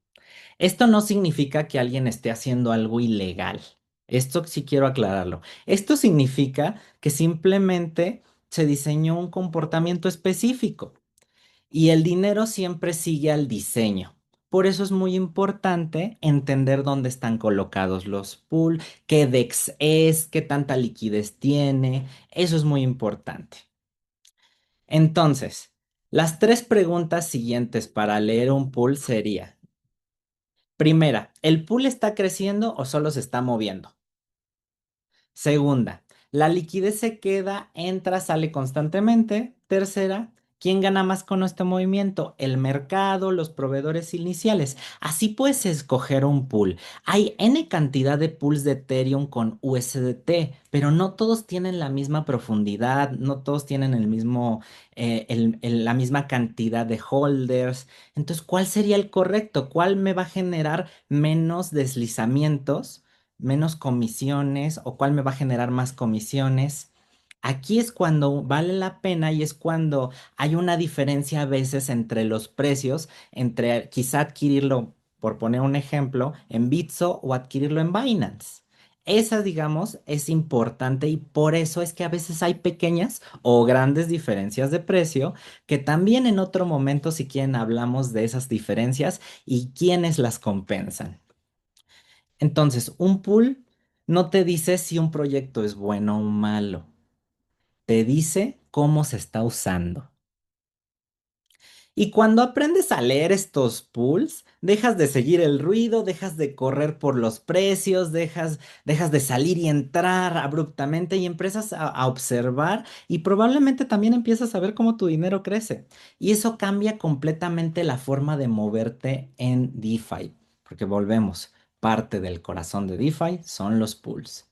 esto no significa que alguien esté haciendo algo ilegal. Esto sí quiero aclararlo. Esto significa que simplemente se diseñó un comportamiento específico. Y el dinero siempre sigue al diseño. Por eso es muy importante entender dónde están colocados los pool, qué DEX es, qué tanta liquidez tiene. Eso es muy importante. Entonces, las tres preguntas siguientes para leer un pool sería, primera, ¿el pool está creciendo o solo se está moviendo? Segunda, la liquidez se queda, entra, sale constantemente. Tercera, ¿quién gana más con este movimiento? El mercado, los proveedores iniciales. Así puedes escoger un pool. Hay N cantidad de pools de Ethereum con USDT, pero no todos tienen la misma profundidad, no todos tienen el mismo, la misma cantidad de holders. Entonces, ¿cuál sería el correcto? ¿Cuál me va a generar menos deslizamientos? Menos comisiones o cuál me va a generar más comisiones. Aquí es cuando vale la pena y es cuando hay una diferencia a veces entre los precios, entre quizá adquirirlo, por poner un ejemplo, en Bitso o adquirirlo en Binance. Esa, digamos, es importante y por eso es que a veces hay pequeñas o grandes diferencias de precio, que también en otro momento, si quieren, hablamos de esas diferencias y quiénes las compensan. Entonces, un pool no te dice si un proyecto es bueno o malo, te dice cómo se está usando. Y cuando aprendes a leer estos pools, dejas de seguir el ruido, dejas de correr por los precios, dejas de salir y entrar abruptamente y empiezas a observar y probablemente también empiezas a ver cómo tu dinero crece. Y eso cambia completamente la forma de moverte en DeFi, porque volvemos, parte del corazón de DeFi son los pools.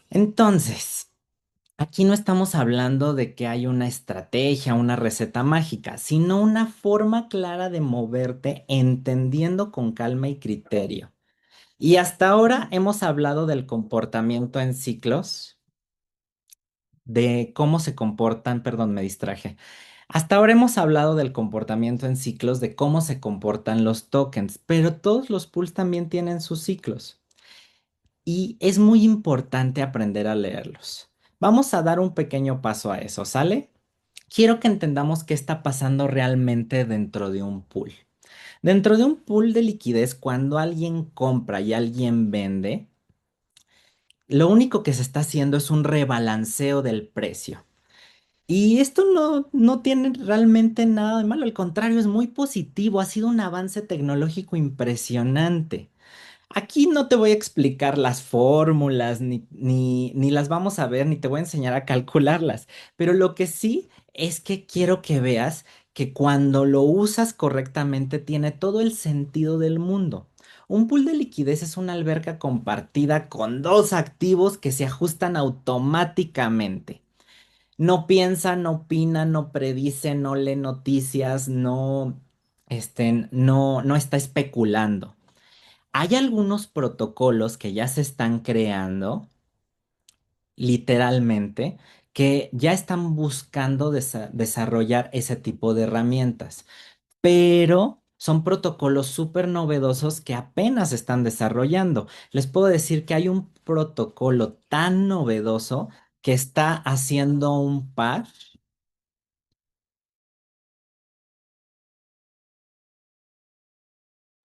Entonces, aquí no estamos hablando de que hay una estrategia, una receta mágica, sino una forma clara de moverte entendiendo con calma y criterio. Y hasta ahora hemos hablado del comportamiento en ciclos, de cómo se comportan, perdón, me distraje. Hasta ahora hemos hablado del comportamiento en ciclos, de cómo se comportan los tokens, pero todos los pools también tienen sus ciclos. Y es muy importante aprender a leerlos. Vamos a dar un pequeño paso a eso, ¿sale? Quiero que entendamos qué está pasando realmente dentro de un pool. Dentro de un pool de liquidez, cuando alguien compra y alguien vende, lo único que se está haciendo es un rebalanceo del precio. Y esto no tiene realmente nada de malo, al contrario, es muy positivo, ha sido un avance tecnológico impresionante. Aquí no te voy a explicar las fórmulas, ni las vamos a ver, ni te voy a enseñar a calcularlas, pero lo que sí es que quiero que veas que cuando lo usas correctamente tiene todo el sentido del mundo. Un pool de liquidez es una alberca compartida con dos activos que se ajustan automáticamente. No piensa, no opina, no predice, no lee noticias, no está especulando. Hay algunos protocolos que ya se están creando, literalmente, que ya están buscando desarrollar ese tipo de herramientas, pero son protocolos súper novedosos que apenas se están desarrollando. Les puedo decir que hay un protocolo tan novedoso que está haciendo un par.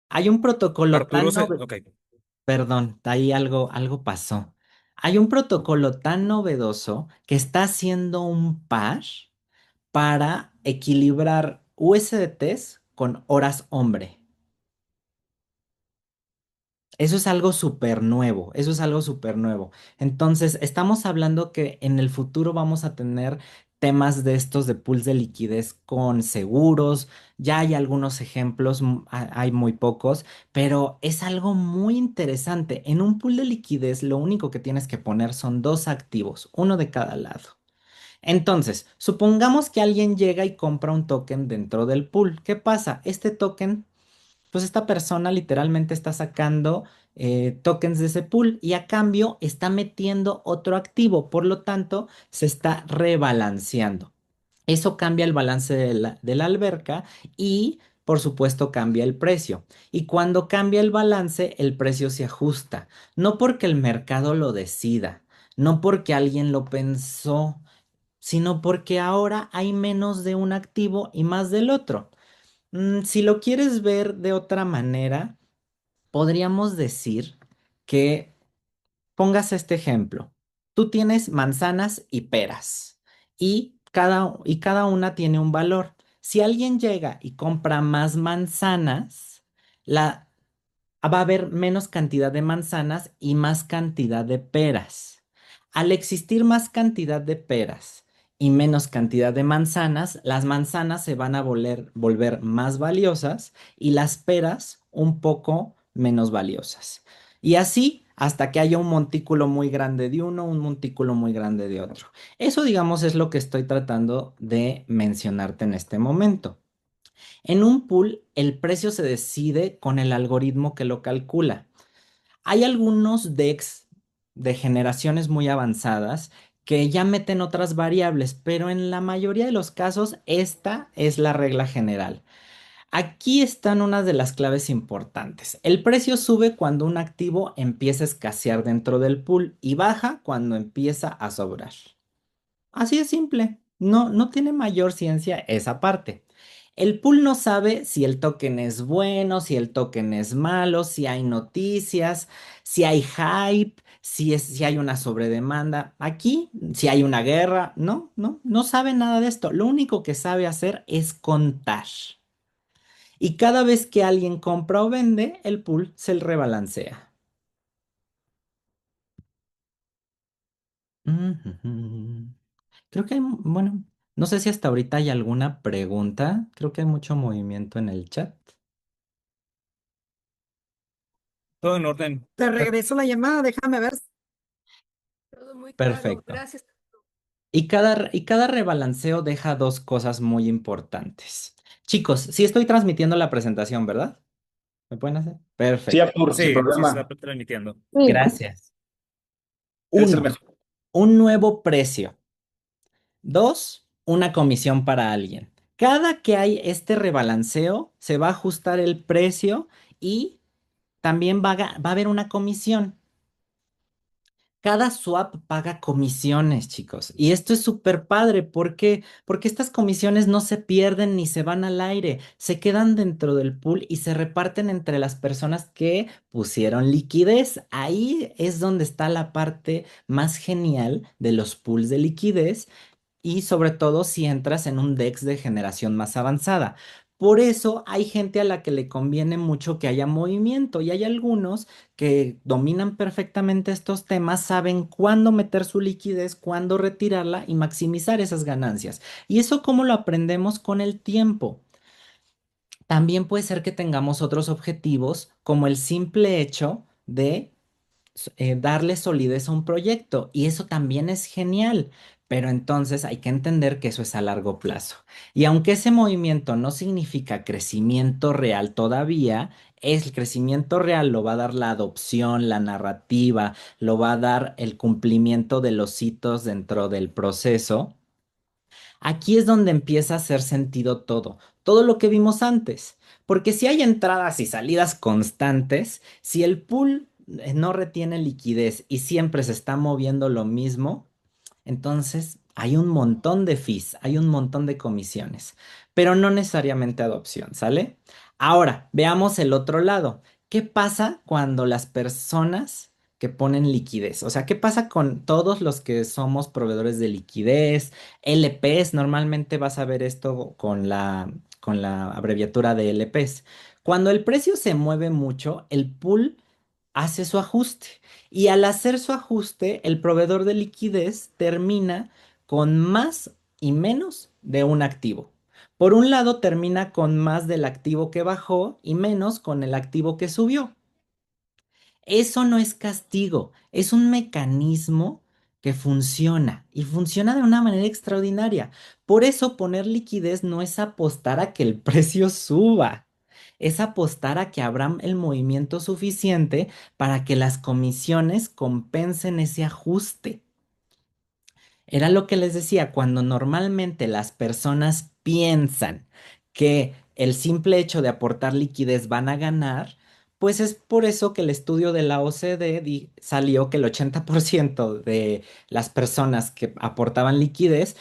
Hay un protocolo Arturo, tan novedoso. ok. Perdón, ahí algo pasó. Hay un protocolo tan novedoso que está haciendo un par para equilibrar USDTs con horas hombre. Eso es algo súper nuevo, eso es algo súper nuevo. Entonces, estamos hablando que en el futuro vamos a tener temas de estos de pools de liquidez con seguros. Ya hay algunos ejemplos, hay muy pocos, pero es algo muy interesante. En un pool de liquidez, lo único que tienes que poner son dos activos, uno de cada lado. Entonces, supongamos que alguien llega y compra un token dentro del pool. ¿Qué pasa? Este token pues esta persona literalmente está sacando tokens de ese pool y a cambio está metiendo otro activo, por lo tanto se está rebalanceando. Eso cambia el balance de la alberca y, por supuesto, cambia el precio. Y cuando cambia el balance, el precio se ajusta. No porque el mercado lo decida, no porque alguien lo pensó, sino porque ahora hay menos de un activo y más del otro. Si lo quieres ver de otra manera, podríamos decir que pongas este ejemplo. Tú tienes manzanas y peras y cada una tiene un valor. Si alguien llega y compra más manzanas, va a haber menos cantidad de manzanas y más cantidad de peras. Al existir más cantidad de peras y menos cantidad de manzanas, las manzanas se van a volver más valiosas y las peras un poco menos valiosas. Y así hasta que haya un montículo muy grande de uno, un montículo muy grande de otro. Eso, digamos, es lo que estoy tratando de mencionarte en este momento. En un pool, el precio se decide con el algoritmo que lo calcula. Hay algunos DEX de generaciones muy avanzadas que ya meten otras variables, pero en la mayoría de los casos esta es la regla general. Aquí están unas de las claves importantes. El precio sube cuando un activo empieza a escasear dentro del pool y baja cuando empieza a sobrar. Así de simple. No tiene mayor ciencia esa parte. El pool no sabe si el token es bueno, si el token es malo, si hay noticias, si hay hype, si hay una sobredemanda. Aquí, si hay una guerra, no sabe nada de esto. Lo único que sabe hacer es contar. Y cada vez que alguien compra o vende, el pool se rebalancea. Ujujú. Creo que hay, bueno, no sé si hasta ahorita hay alguna pregunta. Creo que hay mucho movimiento en el chat. Todo en orden. Te Per- regreso la llamada, déjame ver. Todo muy claro, Perfecto. gracias. Y cada rebalanceo deja dos cosas muy importantes. Chicos, sí estoy transmitiendo la presentación, ¿verdad? ¿Me pueden hacer? Sí, Perfecto. Artur, sin Sí, sí, se está problema. transmitiendo. Sí. Gracias. Eres el Uno, mejor. un nuevo precio. Dos, una comisión para alguien. Cada que hay este rebalanceo, se va a ajustar el precio y también va a haber una comisión. Cada swap paga comisiones, chicos. Y esto es súper padre. ¿Por qué? Porque estas comisiones no se pierden ni se van al aire. Se quedan dentro del pool y se reparten entre las personas que pusieron liquidez. Ahí es donde está la parte más genial de los pools de liquidez y sobre todo si entras en un DEX de generación más avanzada. Por eso hay gente a la que le conviene mucho que haya movimiento y hay algunos que dominan perfectamente estos temas, saben cuándo meter su liquidez, cuándo retirarla y maximizar esas ganancias. ¿Y eso cómo lo aprendemos con el tiempo? También puede ser que tengamos otros objetivos como el simple hecho de darle solidez a un proyecto y eso también es genial, pero entonces hay que entender que eso es a largo plazo. Y aunque ese movimiento no significa crecimiento real todavía, el crecimiento real lo va a dar la adopción, la narrativa, lo va a dar el cumplimiento de los hitos dentro del proceso. Aquí es donde empieza a hacer sentido todo lo que vimos antes. Porque si hay entradas y salidas constantes, si el pool no retiene liquidez y siempre se está moviendo lo mismo, entonces hay un montón de fees, hay un montón de comisiones, pero no necesariamente adopción, ¿sale? Ahora, veamos el otro lado. ¿Qué pasa cuando las personas que ponen liquidez? O sea, ¿qué pasa con todos los que somos proveedores de liquidez? LPs, normalmente vas a ver esto con la abreviatura de LPs. Cuando el precio se mueve mucho, el pool hace su ajuste. Y al hacer su ajuste, el proveedor de liquidez termina con más y menos de un activo. Por un lado, termina con más del activo que bajó y menos con el activo que subió. Eso no es castigo, es un mecanismo que funciona y funciona de una manera extraordinaria. Por eso poner liquidez no es apostar a que el precio suba, es apostar a que habrá el movimiento suficiente para que las comisiones compensen ese ajuste. Era lo que les decía, cuando normalmente las personas piensan que el simple hecho de aportar liquidez van a ganar, pues es por eso que el estudio de la OCDE salió que el 80% de las personas que aportaban liquidez,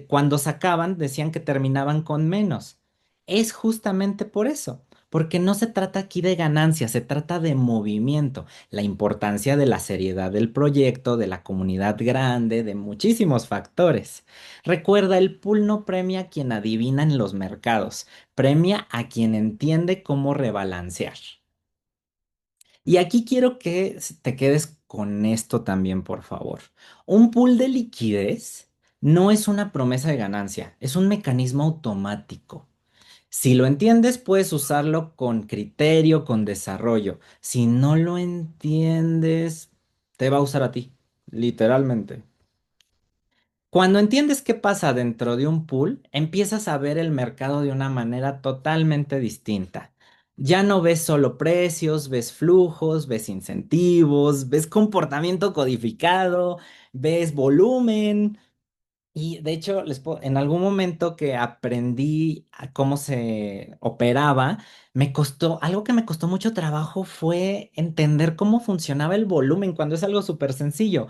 cuando sacaban, decían que terminaban con menos. Es justamente por eso, porque no se trata aquí de ganancia, se trata de movimiento, la importancia de la seriedad del proyecto, de la comunidad grande, de muchísimos factores. Recuerda, el pool no premia a quien adivina en los mercados, premia a quien entiende cómo rebalancear. Y aquí quiero que te quedes con esto también, por favor. Un pool de liquidez no es una promesa de ganancia, es un mecanismo automático. Si lo entiendes, puedes usarlo con criterio, con desarrollo. Si no lo entiendes, te va a usar a ti, literalmente. Cuando entiendes qué pasa dentro de un pool, empiezas a ver el mercado de una manera totalmente distinta. Ya no ves solo precios, ves flujos, ves incentivos, ves comportamiento codificado, ves volumen. Y de hecho, en algún momento que aprendí a cómo se operaba, algo que me costó mucho trabajo fue entender cómo funcionaba el volumen cuando es algo súper sencillo.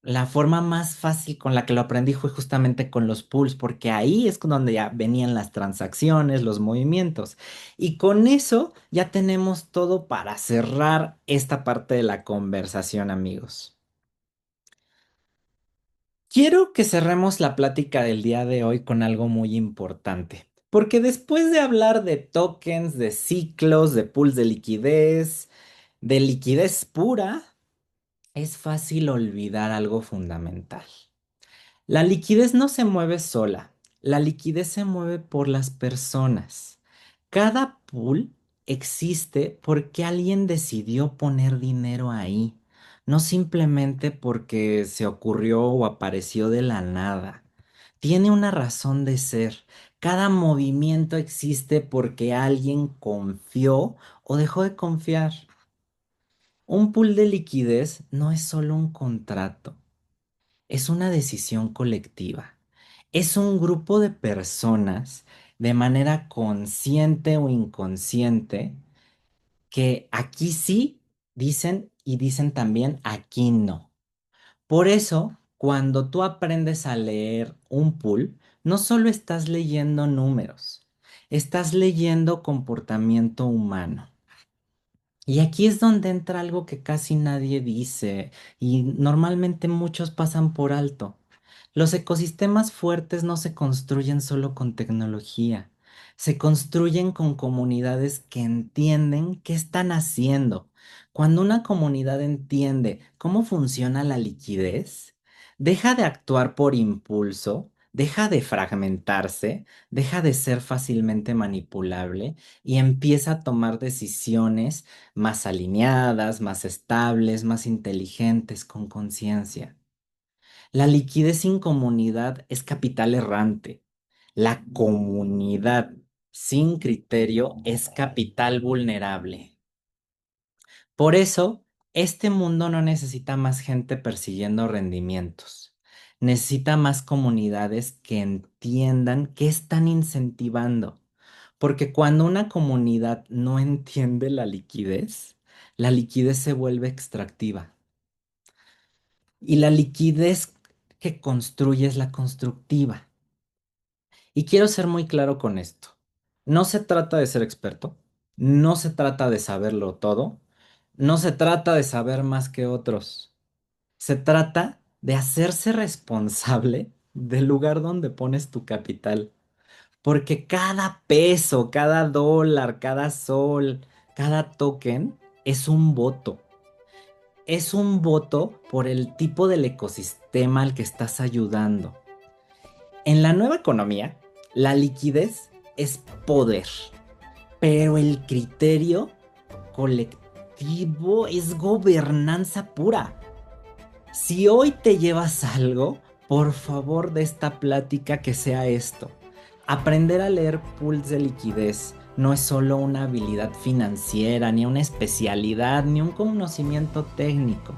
La forma más fácil con la que lo aprendí fue justamente con los pools, porque ahí es donde ya venían las transacciones, los movimientos. Y con eso ya tenemos todo para cerrar esta parte de la conversación, amigos. Quiero que cerremos la plática del día de hoy con algo muy importante, porque después de hablar de tokens, de ciclos, de pools de liquidez pura, es fácil olvidar algo fundamental. La liquidez no se mueve sola, la liquidez se mueve por las personas. Cada pool existe porque alguien decidió poner dinero ahí, no simplemente porque se ocurrió o apareció de la nada. Tiene una razón de ser. Cada movimiento existe porque alguien confió o dejó de confiar. Un pool de liquidez no es solo un contrato, es una decisión colectiva. Es un grupo de personas de manera consciente o inconsciente que aquí sí dicen y dicen también aquí no. Por eso, cuando tú aprendes a leer un pool, no solo estás leyendo números, estás leyendo comportamiento humano. Y aquí es donde entra algo que casi nadie dice y normalmente muchos pasan por alto. Los ecosistemas fuertes no se construyen solo con tecnología, se construyen con comunidades que entienden qué están haciendo. Cuando una comunidad entiende cómo funciona la liquidez, deja de actuar por impulso, deja de fragmentarse, deja de ser fácilmente manipulable y empieza a tomar decisiones más alineadas, más estables, más inteligentes, con conciencia. La liquidez sin comunidad es capital errante. La comunidad sin criterio es capital vulnerable. Por eso, este mundo no necesita más gente persiguiendo rendimientos. Necesita más comunidades que entiendan qué están incentivando. Porque cuando una comunidad no entiende la liquidez se vuelve extractiva. Y la liquidez que construye es la constructiva. Y quiero ser muy claro con esto. No se trata de ser experto, no se trata de saberlo todo, no se trata de saber más que otros. Se trata de hacerse responsable del lugar donde pones tu capital. Porque cada peso, cada dólar, cada sol, cada token es un voto. Es un voto por el tipo del ecosistema al que estás ayudando. En la nueva economía, la liquidez es poder, pero el criterio colectivo es gobernanza pura. Si hoy te llevas algo, por favor de esta plática que sea esto. Aprender a leer pools de liquidez, no es solo una habilidad financiera, ni una especialidad, ni un conocimiento técnico.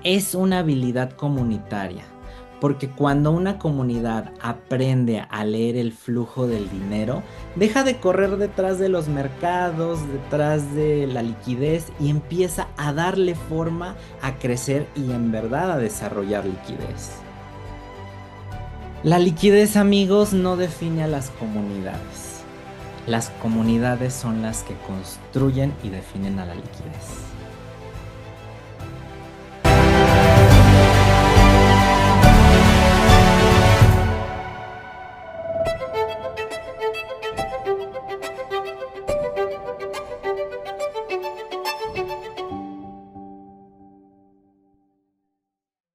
Es una habilidad comunitaria, porque cuando una comunidad aprende a leer el flujo del dinero, deja de correr detrás de los mercados, detrás de la liquidez y empieza a darle forma a crecer y en verdad a desarrollar liquidez. La liquidez, amigos, no define a las comunidades. Las comunidades son las que construyen y definen a la liquidez.